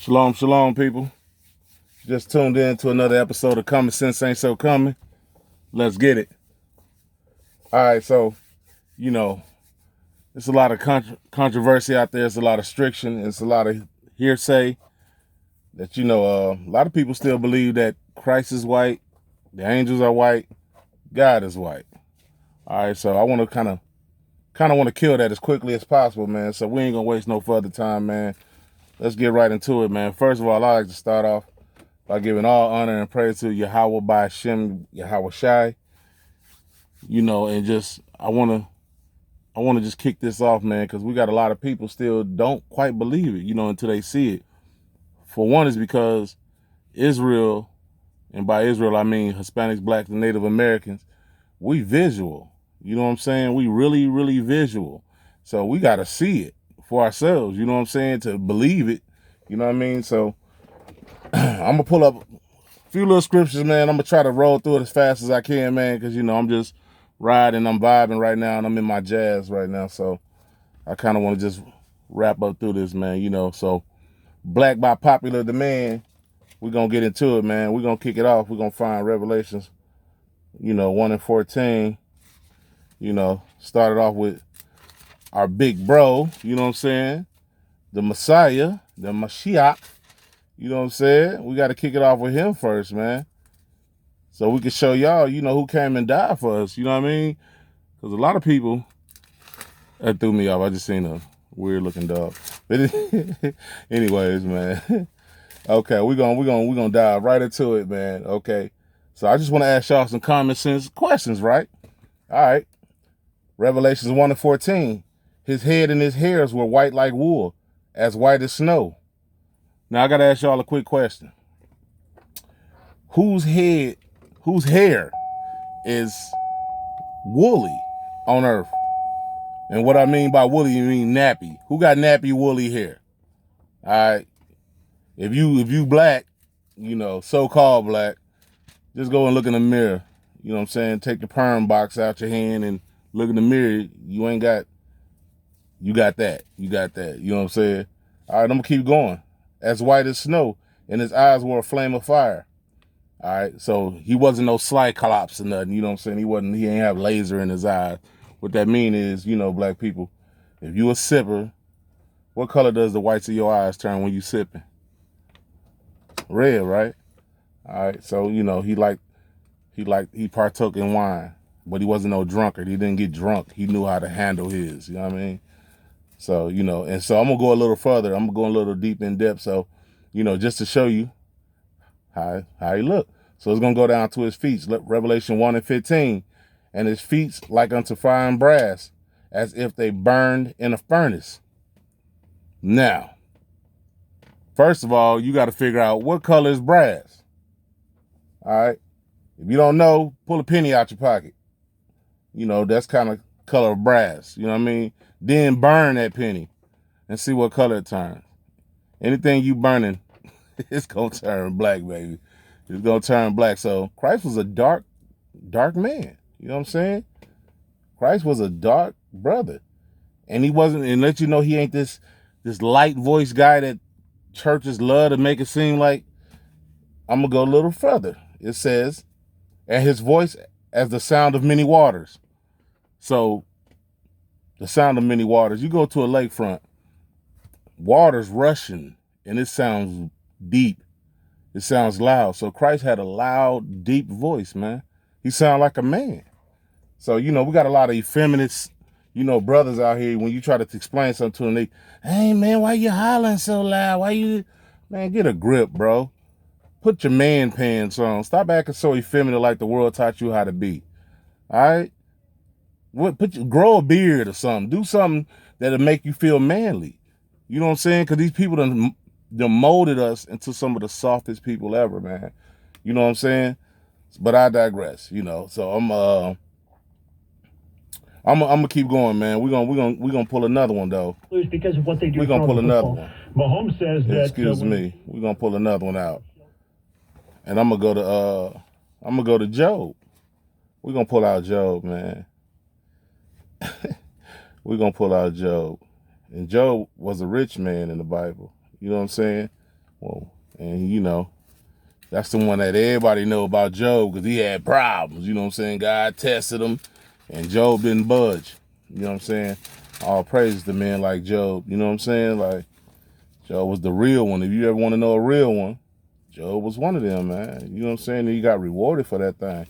Shalom, shalom, people. Just tuned in to another episode of Common Sense Ain't So Coming. Let's get it. All right, so, there's a lot of controversy out there. It's a lot of friction. It's a lot of hearsay that, a lot of people still believe that Christ is white, the angels are white, God is white. All right, so I want to kind of want to kill that as quickly as possible, man. So we ain't going to waste no further time, man. Let's get right into it, man. First of all, I like to start off by giving all honor and praise to Yahweh by Shem Yahweh Shai. And just I wanna just kick this off, man, because we got a lot of people still don't quite believe it, until they see it. For one, is because Israel, and by Israel I mean Hispanics, Blacks, and Native Americans, we visual. You know what I'm saying? We really, really visual. So we gotta see it for ourselves, you know what I'm saying, to believe it. You know what I mean? So I'm gonna pull up a few little scriptures, man. I'm gonna try to roll through it as fast as I can, man, because I'm just riding, I'm vibing right now, and I'm in my jazz right now. So I kind of want to just wrap up through this, man. So black by popular demand, we're gonna get into it, man. We're gonna kick it off. We're gonna find Revelations, 1 and 14. Started off with our big bro, you know what I'm saying? The Messiah, the Mashiach. You know what I'm saying? We got to kick it off with him first, man. So we can show y'all, who came and died for us. You know what I mean? Because a lot of people, that threw me off. I just seen a weird looking dog. But anyways, man. Okay, we're gonna dive right into it, man. Okay. So I just want to ask y'all some common sense questions, right? All right. Revelations 1 and 14. His head and his hairs were white like wool, as white as snow. Now I gotta ask y'all a quick question. Whose hair is woolly on earth? And what I mean by woolly, you mean nappy. Who got nappy woolly hair? All right. If you black, so-called black, just go and look in the mirror. You know what I'm saying? Take the perm box out your hand and look in the mirror. You got that. You know what I'm saying? All right, I'm gonna keep going. As white as snow, and his eyes were a flame of fire. All right, so he wasn't no Cyclops or nothing, you know what I'm saying? He ain't have laser in his eyes. What that mean is, black people, if you a sipper, what color does the whites of your eyes turn when you sipping? Red, right? All right, so, he partook in wine, but he wasn't no drunkard. He didn't get drunk. He knew how to handle his, you know what I mean? So, and so I'm gonna go a little further. I'm gonna go a little deep in depth. So, just to show you how he looked. So it's gonna go down to his feet. Revelation 1 and 15. And his feet like unto fine brass, as if they burned in a furnace. Now, first of all, you got to figure out what color is brass. All right. If you don't know, pull a penny out your pocket. That's kind of color of brass. You know what I mean? Then burn that penny and see what color it turns. Anything you burning, it's going to turn black, baby. It's going to turn black. So Christ was a dark man. You know what I'm saying? Christ was a dark brother. And he wasn't, and let you know he ain't this light voice guy that churches love to make it seem like. I'm going to go a little further. It says, and his voice as the sound of many waters. So the sound of many waters. You go to a lakefront, water's rushing, and it sounds deep. It sounds loud. So Christ had a loud, deep voice, man. He sounded like a man. So, we got a lot of effeminate, brothers out here. When you try to explain something to them, they, hey, man, why you hollering so loud? Man, get a grip, bro. Put your man pants on. Stop acting so effeminate like the world taught you how to be. All right? Grow a beard or something. Do something that'll make you feel manly. You know what I'm saying? Because these people done molded us into some of the softest people ever, man. You know what I'm saying? But I digress. So I'm gonna keep going, man. We're gonna pull another one though. Because of what they do. We're gonna pull another one. Mahomes says that. Excuse me. We're gonna pull another one out, and I'm gonna go to Job. We're gonna pull out Job, man. We're gonna pull out Job, and Job was a rich man in the Bible. You know what I'm saying? Well, and you know, that's the one that everybody know about Job because he had problems. You know what I'm saying? God tested him, and Job didn't budge. You know what I'm saying? All praise to men like Job. You know what I'm saying? Like, Job was the real one. If you ever want to know a real one, Job was one of them, man. You know what I'm saying? And he got rewarded for that thing.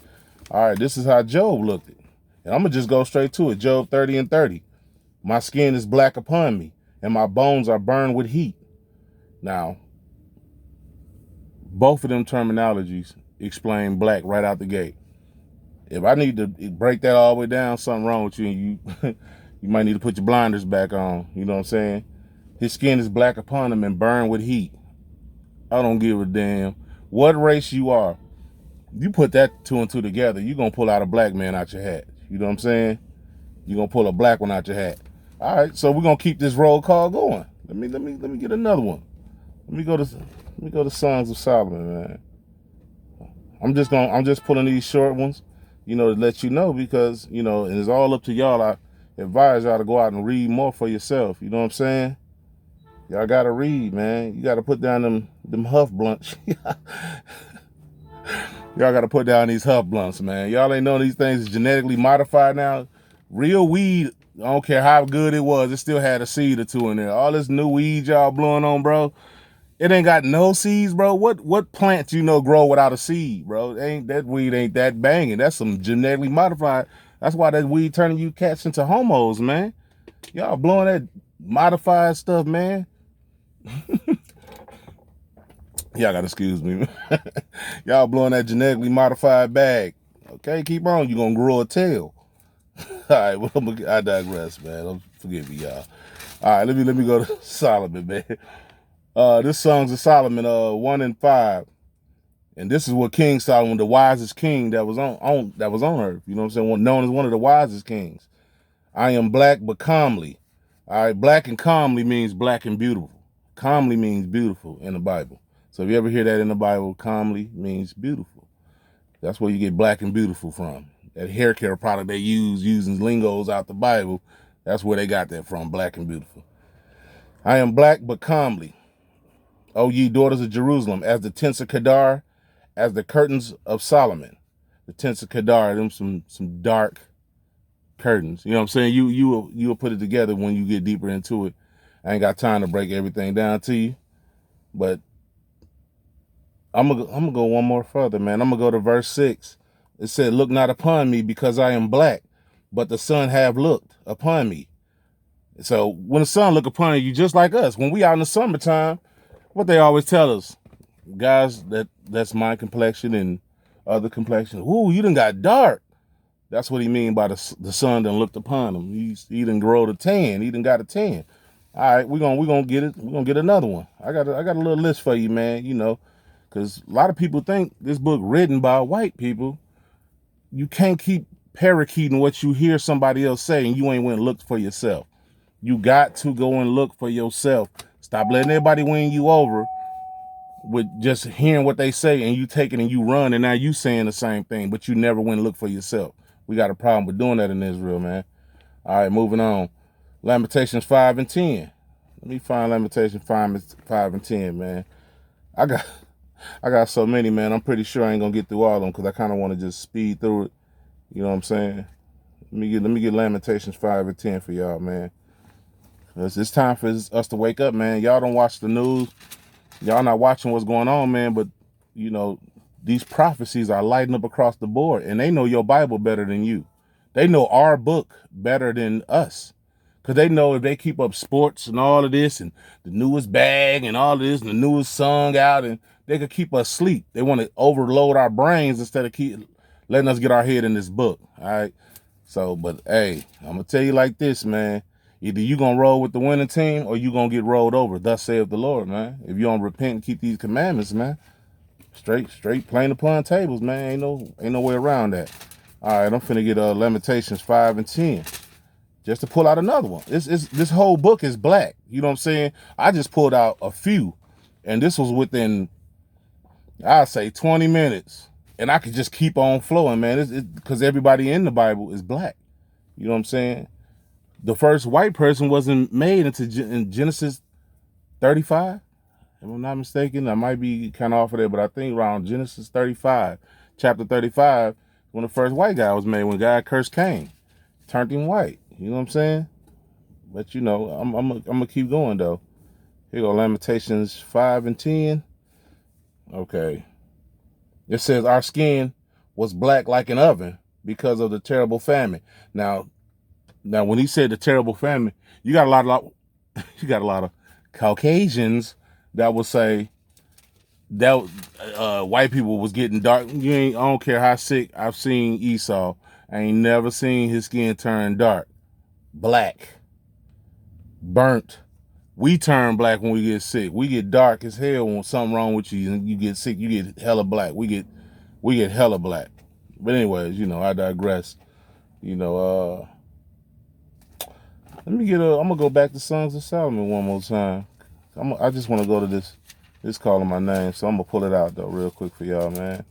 All right, this is how Job looked it. And I'm going to just go straight to it. Job 30:30. My skin is black upon me, and my bones are burned with heat. Now, both of them terminologies explain black right out the gate. If I need to break that all the way down, something wrong with you, and you you might need to put your blinders back on. You know what I'm saying? His skin is black upon him and burned with heat. I don't give a damn what race you are. You put that two and two together, you're going to pull out a black man out your hat. You know what I'm saying? You're going to pull a black one out your hat. All right, so we're going to keep this roll call going. Let me get another one. Let me go to Songs of Solomon, man. I'm just pulling these short ones, you know, to let you know because, you know, and it's all up to y'all. I advise y'all to go out and read more for yourself. You know what I'm saying? Y'all gotta read, man. You gotta put down them Huff blunts. Y'all gotta put down these Huff blunts, man. Y'all ain't know these things is genetically modified now. Real weed, I don't care how good it was, it still had a seed or two in there. All this new weed y'all blowing on, bro, it ain't got no seeds, bro. What plants you know grow without a seed, bro? That weed ain't that banging. That's some genetically modified. That's why that weed turning you cats into homos, man. Y'all blowing that modified stuff, man. Y'all gotta excuse me. Y'all blowing that genetically modified bag. Okay, keep on. You gonna grow a tail. All right, well, I digress, man. Don't forgive me, y'all. All right, let me go to Solomon, man. This Songs of Solomon, 1 and 5, and this is what King Solomon, the wisest king that was on earth. You know what I'm saying? Known as one of the wisest kings. I am black but comely. All right, black and comely means black and beautiful. Comely means beautiful in the Bible. So if you ever hear that in the Bible, comely means beautiful. That's where you get black and beautiful from. That hair care product they using lingos out the Bible, that's where they got that from, black and beautiful. I am black but comely. O ye daughters of Jerusalem, as the tents of Kedar, as the curtains of Solomon. The tents of Kedar, them some dark curtains. You know what I'm saying? You'll put it together when you get deeper into it. I ain't got time to break everything down to you, but I'm gonna go one more further, man. I'm gonna go to verse 6. It said, "Look not upon me because I am black, but the sun have looked upon me." So when the sun look upon you, just like us, when we out in the summertime, what they always tell us, guys, that's my complexion and other complexion. Ooh, you done got dark. That's what he mean by the sun done looked upon him. He done grow a tan. He done got a tan. All right, we're gonna get it. We're gonna get another one. I got a little list for you, man. You know, because a lot of people think this book written by white people. You can't keep parakeeting what you hear somebody else say and you ain't went and looked for yourself. You got to go and look for yourself. Stop letting everybody win you over with just hearing what they say and you take it and you run and now you saying the same thing, but you never went and look for yourself. We got a problem with doing that in Israel, man. All right, moving on. Lamentations 5 and 10. Let me find Lamentations 5 and 10, man. I got so many, man. I'm pretty sure I ain't gonna get through all of them because I kind of want to just speed through it. You know what I'm saying? Let me get Lamentations 5 and 10 for y'all, man. It's time for us to wake up, man. Y'all don't watch the news. Y'all not watching what's going on, man. But you know, these prophecies are lighting up across the board, and they know your Bible better than you. They know our book better than us. Because they know if they keep up sports and all of this and the newest bag and all of this and the newest song out, and they could keep us asleep. They want to overload our brains instead of keep letting us get our head in this book. All right. So, but hey, I'm going to tell you like this, man. Either you going to roll with the winning team or you going to get rolled over. Thus saith the Lord, man. If you don't repent and keep these commandments, man, straight plain upon tables, man. Ain't no way around that. All right, I'm finna get Lamentations 5 and 10. Just to pull out another one. This whole book is black. You know what I'm saying? I just pulled out a few. And this was within, I'd say, 20 minutes. And I could just keep on flowing, man. Because everybody in the Bible is black. You know what I'm saying? The first white person wasn't made in Genesis 35. If I'm not mistaken, I might be kind of off of there, but I think around Genesis 35, chapter 35, when the first white guy was made, when God cursed Cain, turned him white. You know what I'm saying? But you know, I'm gonna keep going though. Here you go, Lamentations 5 and 10. Okay. It says our skin was black like an oven because of the terrible famine. Now when he said the terrible famine, you got a lot of Caucasians that would say that white people was getting dark. I don't care how sick I've seen Esau. I ain't never seen his skin turn dark, black, burnt. We turn black when we get sick. We get dark as hell when something wrong with you and you get sick. You get hella black. We get hella black. But anyways, you know, I digress. You know, I'm gonna go back to Songs of Solomon one more time. I just want to go to this calling my name, so I'm gonna pull it out though real quick for y'all, man.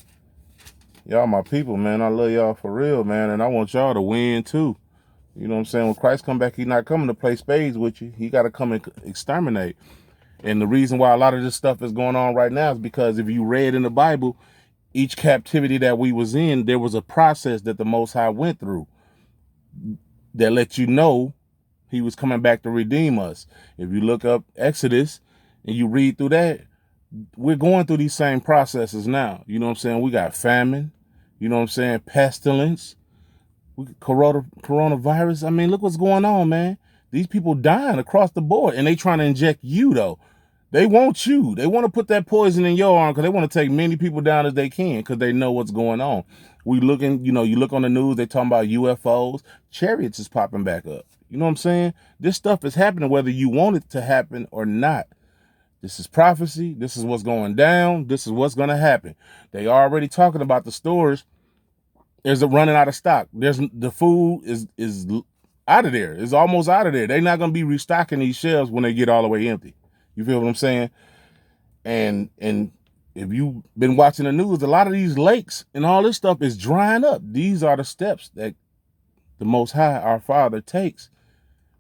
Y'all my people, man. I love y'all for real, man, and I want y'all to win too. You know what I'm saying? When Christ come back, he's not coming to play spades with you. He got to come and exterminate. And the reason why a lot of this stuff is going on right now is because if you read in the Bible, each captivity that we was in, there was a process that the Most High went through that let you know he was coming back to redeem us. If you look up Exodus and you read through that, we're going through these same processes now. You know what I'm saying? We got famine, you know what I'm saying? Pestilence, coronavirus. I mean, look what's going on, man. These people dying across the board, and they trying to inject you, though. They want you. They want to put that poison in your arm because they want to take many people down as they can because they know what's going on. We looking, you know, you look on the news, they talking about UFOs. Chariots is popping back up. You know what I'm saying? This stuff is happening whether you want it to happen or not. This is prophecy. This is what's going down. This is what's going to happen. They already talking about the stores. There's a running out of stock. The food is out of there. It's almost out of there. They're not going to be restocking these shelves when they get all the way empty. You feel what I'm saying? And if you've been watching the news, a lot of these lakes and all this stuff is drying up. These are the steps that the Most High, our Father, takes.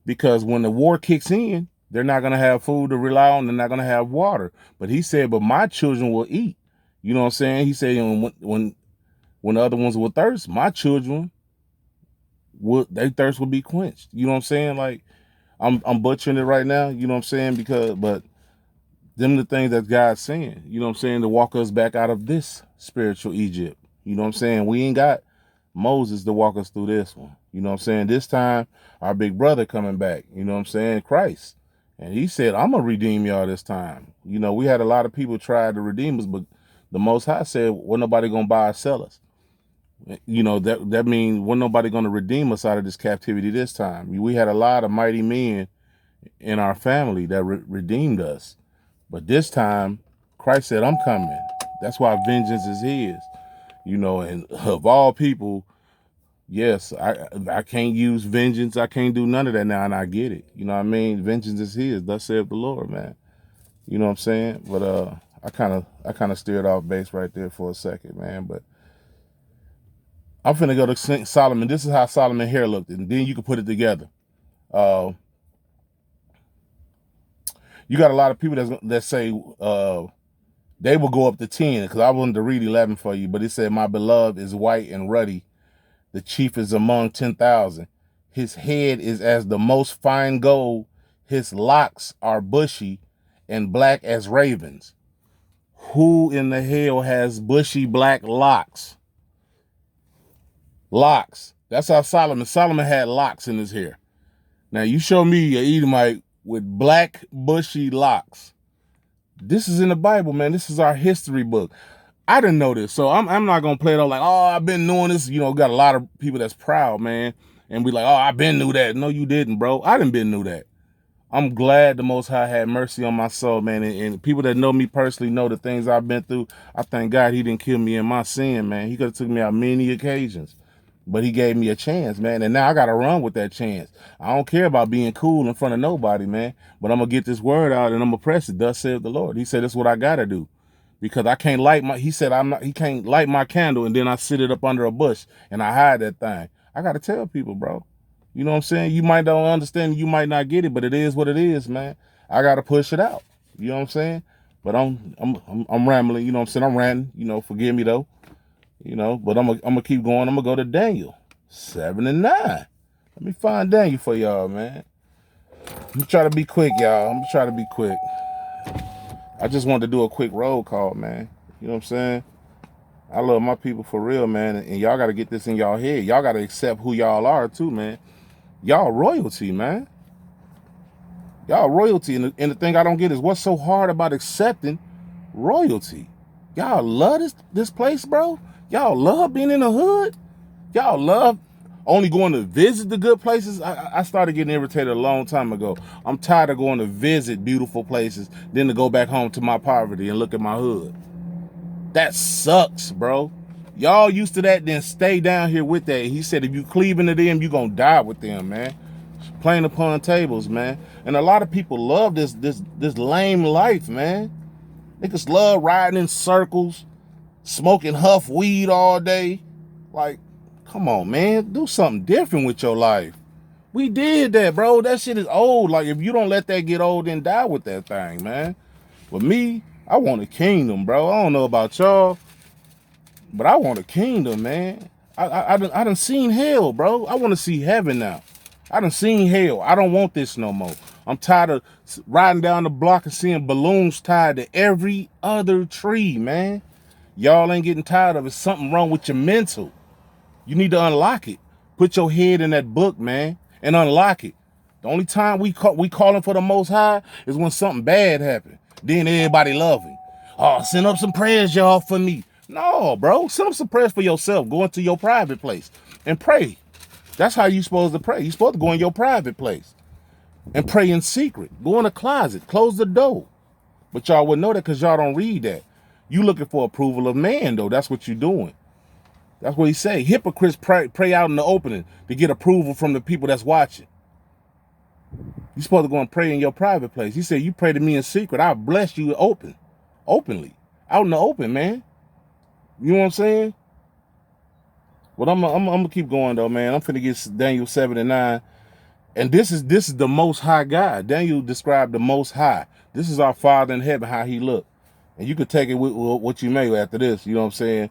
Because when the war kicks in, they're not going to have food to rely on. They're not going to have water. But he said, but my children will eat. You know what I'm saying? He said, when the other ones will thirst, my children their thirst will be quenched. You know what I'm saying? Like, I'm butchering it right now. You know what I'm saying? But them the things that God's saying. You know what I'm saying? To walk us back out of this spiritual Egypt. You know what I'm saying? We ain't got Moses to walk us through this one. You know what I'm saying? This time, our big brother coming back. You know what I'm saying? Christ. And he said, I'm going to redeem y'all this time. You know, we had a lot of people try to redeem us, but the Most High said, well, nobody going to buy or sell us. You know, that means wasn't nobody going to redeem us out of this captivity this time. We had a lot of mighty men in our family that redeemed us. But this time, Christ said, I'm coming. That's why vengeance is his. You know, and of all people, yes, I can't use vengeance. I can't do none of that now, and I get it. You know what I mean? Vengeance is his. Thus saith the Lord, man. You know what I'm saying? But I kind of steered off base right there for a second, man. But I'm finna go to Solomon. This is how Solomon hair looked, and then you can put it together. You got a lot of people that say they will go up to 10, because I wanted to read 11 for you, but it said, my beloved is white and ruddy. The chief is among 10,000. His head is as the most fine gold. His locks are bushy and black as ravens. Who in the hell has bushy black locks? Locks. That's how Solomon had locks in his hair. Now you show me an Edomite with black bushy locks. This is in the Bible, man. This is our history book. I didn't know this, so I'm not gonna play it off like, oh, I've been knowing this. You know, got a lot of people that's proud, man, and be like, oh, I've been knew that. No, you didn't, bro. I didn't been knew that. I'm glad the Most High had mercy on my soul, man. And people that know me personally know the things I've been through. I thank God he didn't kill me in my sin, man. He could have took me out many occasions, but he gave me a chance, man. And now I got to run with that chance. I don't care about being cool in front of nobody, man, but I'm going to get this word out and I'm going to press it. Thus saith the Lord. He said, that's what I got to do, because I can't light he said, he can't light my candle and then I sit it up under a bush and I hide that thing. I got to tell people, bro. You know what I'm saying? You might don't understand, you might not get it, but it is what it is, man. I got to push it out. You know what I'm saying? But I'm rambling, you know what I'm saying? I'm ranting, you know, forgive me though. You know, but I'm gonna keep going. I'm gonna go to Daniel 7 and 9. Let me find Daniel for y'all, man. I'm gonna try to be quick, y'all. I'm gonna try to be quick. I just wanted to do a quick roll call, man. You know what I'm saying? I love my people for real, man. And y'all gotta get this in y'all head. Y'all gotta accept who y'all are too, man. Y'all royalty, man. Y'all royalty. And the thing I don't get is what's so hard about accepting royalty. Y'all love this place, bro. Y'all love being in the hood. Y'all love only going to visit the good places. I started getting irritated a long time ago. I'm tired of going to visit beautiful places, then to go back home to my poverty and look at my hood. That sucks, bro. Y'all used to that, then stay down here with that. He said if you cleave into them, you gonna die with them, man. Playing upon tables, man. And a lot of people love this lame life, man. Niggas love riding in circles, smoking huff weed all day. Like, come on, man. Do something different with your life. We did that, bro. That shit is old. Like, if you don't let that get old, then die with that thing, man. With me, I want a kingdom, bro. I don't know about y'all, but I want a kingdom, man. I done seen hell, bro. I want to see heaven now. I done seen hell. I don't want this no more. I'm tired of riding down the block and seeing balloons tied to every other tree, man. Y'all ain't getting tired of it. Something wrong with your mental. You need to unlock it. Put your head in that book, man, and unlock it. The only time we calling for the Most High is when something bad happened. Then everybody love him. Oh, send up some prayers, y'all, for me. No, bro. Send up some prayers for yourself. Go into your private place and pray. That's how you supposed to pray. You supposed to go in your private place and pray in secret. Go in a closet. Close the door. But y'all wouldn't know that because y'all don't read that. You looking for approval of man, though. That's what you're doing. That's what he say. Hypocrites pray out in the opening to get approval from the people that's watching. You supposed to go and pray in your private place. He said, you pray to me in secret. I'll bless you openly. Out in the open, man. You know what I'm saying? Well, I'm gonna keep going though, man. I'm finna get Daniel 7 and 9. And this is the Most High God. Daniel described the Most High. This is our Father in heaven, how he looked. And you could take it with what you may after this. You know what I'm saying?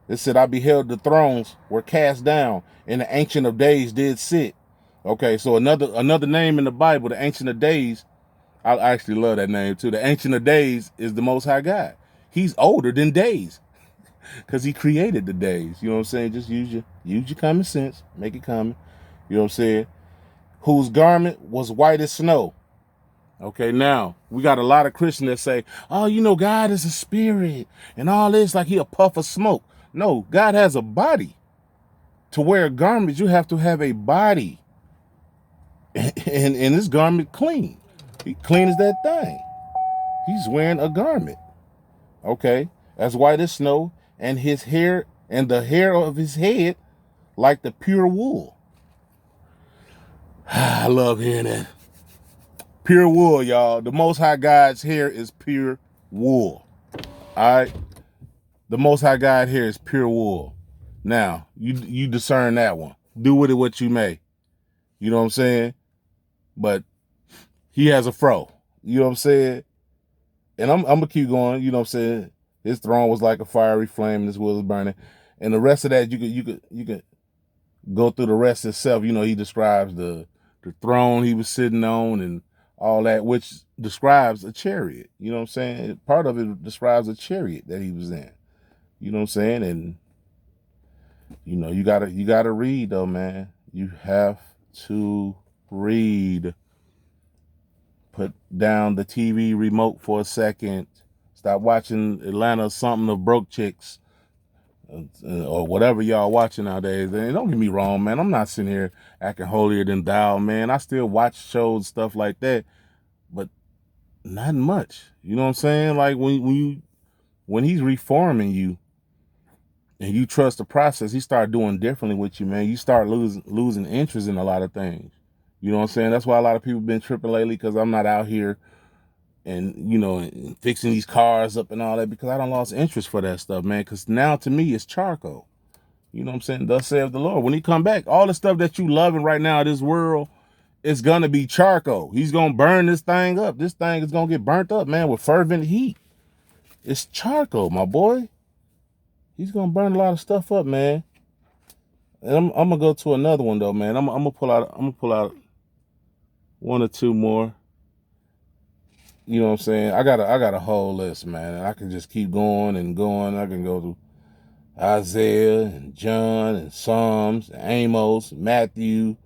It said, I beheld the thrones were cast down, and the Ancient of Days did sit. Okay, so another name in the Bible, the Ancient of Days. I actually love that name too. The Ancient of Days is the Most High God. He's older than days because he created the days. You know what I'm saying? Just use your common sense. Make it common. You know what I'm saying? Whose garment was white as snow. Okay, now, we got a lot of Christians that say, oh, you know, God is a spirit and all this, like he a puff of smoke. No, God has a body. To wear a garment, you have to have a body. And this garment clean. He clean as that thing. He's wearing a garment. Okay, as white as snow, and his hair and the hair of his head like the pure wool. I love hearing that. Pure wool, y'all. The Most High God's hair is pure wool. All right? The Most High God hair is pure wool. Now, you discern that one. Do with it what you may. You know what I'm saying? But he has a fro. You know what I'm saying? And I'm going to keep going. You know what I'm saying? His throne was like a fiery flame and his wheel was burning. And the rest of that, you could go through the rest itself. You know, he describes the throne he was sitting on and all that, which describes a chariot. You know what I'm saying? Part of it describes a chariot that he was in. You know what I'm saying? And, you know, you gotta read though, man. You have to read. Put down the TV remote for a second. Stop watching Atlanta something of broke chicks or whatever y'all watching nowadays. And don't get me wrong, man. I'm not sitting here acting holier than thou, man. I still watch shows, stuff like that, but not much. You know what I'm saying? Like when he's reforming you and you trust the process, he start doing differently with you, man. You start losing interest in a lot of things. You know what I'm saying? That's why a lot of people been tripping lately, because I'm not out here and, you know, fixing these cars up and all that, because I done lost interest for that stuff, man. Because now to me, it's charcoal. You know what I'm saying? Thus saith the Lord. When he come back, all the stuff that you loving right now in this world is going to be charcoal. He's going to burn this thing up. This thing is going to get burnt up, man, with fervent heat. It's charcoal, my boy. He's gonna burn a lot of stuff up, man. And I'm gonna go to another one though, man. I'm gonna pull out one or two more. You know what I'm saying? I got a whole list, man. And I can just keep going and going. I can go through Isaiah and John and Psalms, and Amos, Matthew.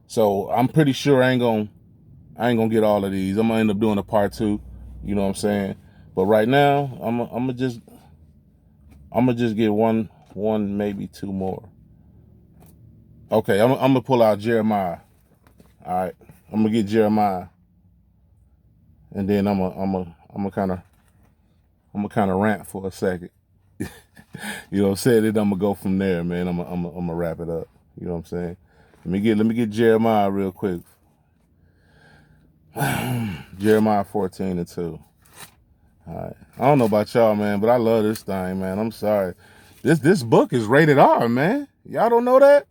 So I'm pretty sure I ain't gonna get all of these. I'm gonna end up doing a part 2. You know what I'm saying? But right now, I'm gonna just get one, maybe 2 more. Okay, I'm gonna pull out Jeremiah. All right, I'm gonna get Jeremiah, and then I'm gonna kind of rant for a second. You know what I'm saying? Then I'm gonna go from there, man. I'm gonna wrap it up. You know what I'm saying? Let me get Jeremiah real quick. Jeremiah 14:2. All right. I don't know about y'all, man, but I love this thing, man. I'm sorry. This book is rated R, man. Y'all don't know that?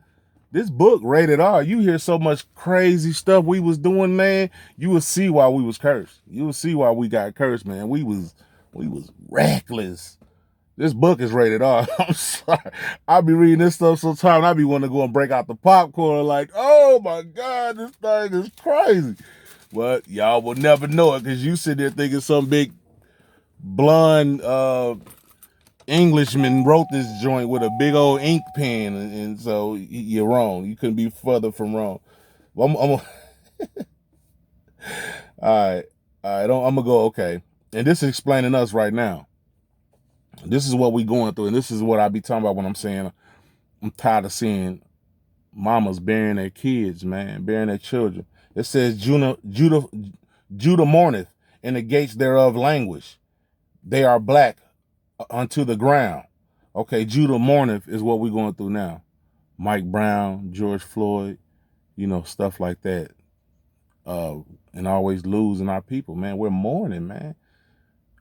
This book rated R. You hear so much crazy stuff we was doing, man. You will see why we was cursed. You will see why we got cursed, man. We was reckless. This book is rated R. I'm sorry. I be reading this stuff sometimes, and I be wanting to go and break out the popcorn like, oh my God, this thing is crazy. But y'all will never know it because you sit there thinking some big blonde Englishman wrote this joint with a big old ink pen, and so you're wrong. You couldn't be further from wrong. Well, all right. I'm gonna go. Okay, and this is explaining us right now. This is what we going through, and this is what I be talking about when I'm saying I'm tired of seeing mamas burying their kids, man, burying their children. It says Judah mourneth, and the gates thereof languish. They are black unto the ground. Okay, Judah mourneth is what we're going through now. Mike Brown, George Floyd, stuff like that. And always losing our people, man. We're mourning, man.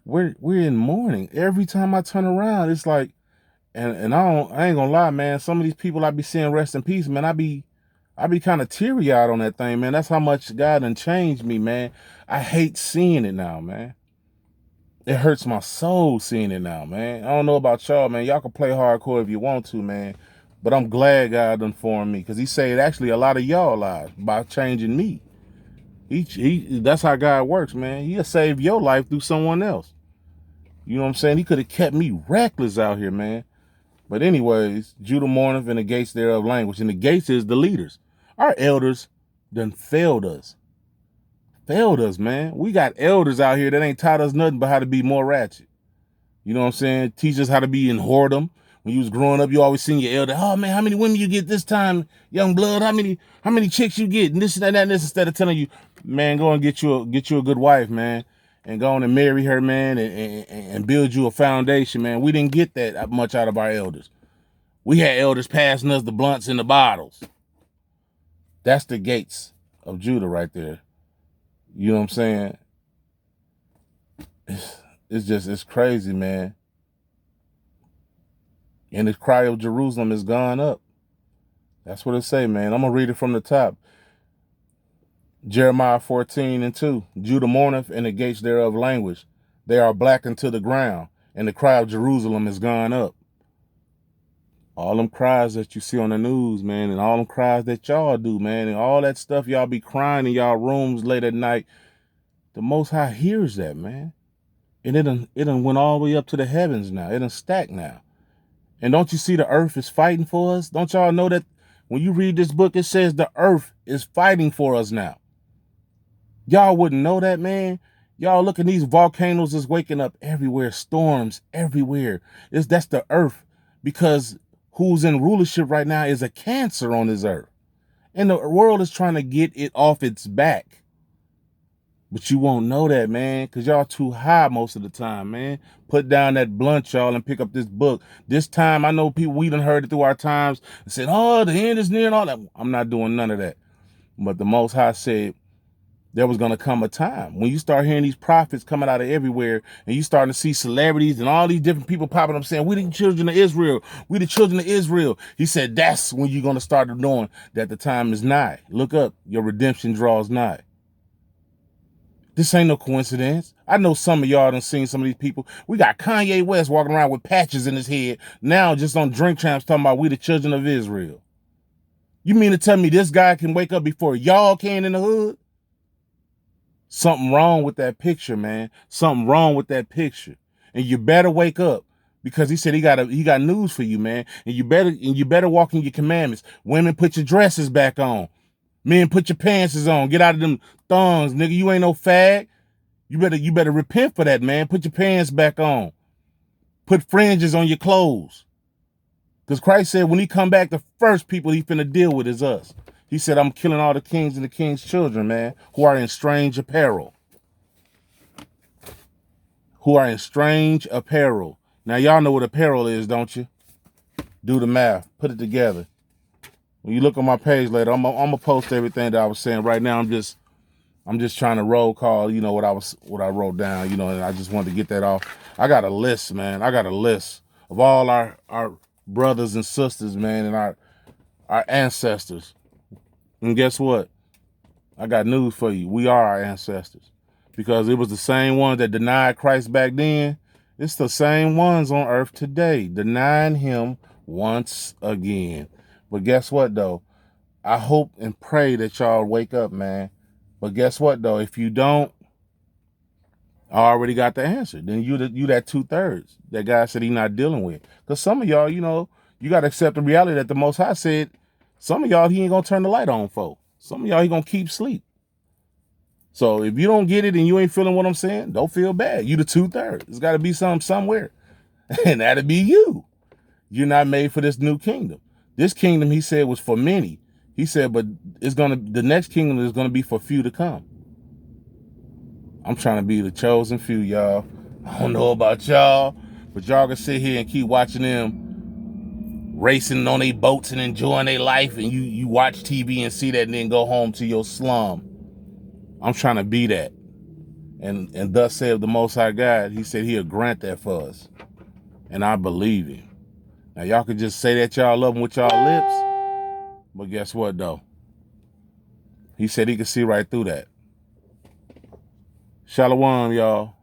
We're in mourning. Every time I turn around, it's like, and I ain't gonna lie, man. Some of these people I be seeing rest in peace, man. I be kind of teary-eyed on that thing, man. That's how much God done changed me, man. I hate seeing it now, man. It hurts my soul seeing it now, man. I don't know about y'all, man. Y'all can play hardcore if you want to, man. But I'm glad God done formed me because he saved actually a lot of y'all lives by changing me. That's how God works, man. He'll save your life through someone else. You know what I'm saying? He could have kept me reckless out here, man. But anyways, Judah mourneth, and the gates thereof languish. And the gates is the leaders. Our elders done failed us. Failed us, man. We got elders out here that ain't taught us nothing but how to be more ratchet. You know what I'm saying? Teach us how to be in whoredom. When you was growing up, you always seen your elder, oh man, how many women you get this time, young blood? How many chicks you get? And this and that and this, instead of telling you, man, go and get you a good wife, man. And go on and marry her, man, and build you a foundation, man. We didn't get that much out of our elders. We had elders passing us the blunts and the bottles. That's the gates of Judah right there. You know what I'm saying? It's crazy, man. And the cry of Jerusalem is gone up. That's what it say, man. I'm going to read it from the top. Jeremiah 14:2. Judah mourneth, and the gates thereof languish. They are blackened to the ground, and the cry of Jerusalem is gone up. All them cries that you see on the news, man, and all them cries that y'all do, man, and all that stuff y'all be crying in y'all rooms late at night, the Most High hears that, man. And it done went all the way up to the heavens now. It done stacked now. And don't you see the earth is fighting for us? Don't y'all know that when you read this book, it says the earth is fighting for us now? Y'all wouldn't know that, man. Y'all look at these volcanoes is waking up everywhere, storms everywhere. That's the earth, because who's in rulership right now is a cancer on this earth. And the world is trying to get it off its back. But you won't know that, man, because y'all too high most of the time, man. Put down that blunt, y'all, and pick up this book. This time, I know people, we done heard it through our times and said, oh, the end is near and all that. I'm not doing none of that. But the Most High said there was going to come a time when you start hearing these prophets coming out of everywhere, and you starting to see celebrities and all these different people popping up saying, we the children of Israel. We the children of Israel. He said, that's when you're going to start knowing that the time is nigh. Look up. Your redemption draws nigh. This ain't no coincidence. I know some of y'all done seen some of these people. We got Kanye West walking around with patches in his head now just on Drink Champs talking about we the children of Israel. You mean to tell me this guy can wake up before y'all can in the hood? Something wrong with that picture, man. Something wrong with that picture. And you better wake up because he said he got news for you, man. And you better walk in your commandments. Women, put your dresses back on. Men, put your pants on. Get out of them thongs, nigga. You ain't no fag. You better repent for that, man. Put your pants back on. Put fringes on your clothes. Because Christ said when he come back, the first people he finna deal with is us. He said, I'm killing all the kings and the king's children, man, who are in strange apparel. Who are in strange apparel. Now, y'all know what apparel is, don't you? Do the math. Put it together. When you look on my page later, I'm gonna post everything that I was saying. Right now, I'm just trying to roll call, you know, what I wrote down, you know, and I just wanted to get that off. I got a list, man. I got a list of all our brothers and sisters, man, and our ancestors. And guess what? I got news for you. We are our ancestors. Because it was the same ones that denied Christ back then. It's the same ones on earth today, denying him once again. But guess what, though? I hope and pray that y'all wake up, man. But guess what, though? If you don't, I already got the answer. Then you that 2/3 that God said he's not dealing with. Because some of y'all, you know, you got to accept the reality that the Most High said some of y'all, he ain't going to turn the light on for. Some of y'all, he going to keep sleep. So if you don't get it and you ain't feeling what I'm saying, don't feel bad. You the 2/3. There's got to be something somewhere. And that'll be you. You're not made for this new kingdom. This kingdom, he said, was for many. He said, but the next kingdom is gonna be for few to come. I'm trying to be the chosen few, y'all. I don't know about y'all, but y'all can sit here and keep watching them racing on their boats and enjoying their life, and you watch TV and see that and then go home to your slum. I'm trying to be that. And thus saith the Most High God, he said he'll grant that for us. And I believe him. Now, y'all can just say that y'all love him with y'all lips. But guess what, though? He said he could see right through that. Shalom, y'all.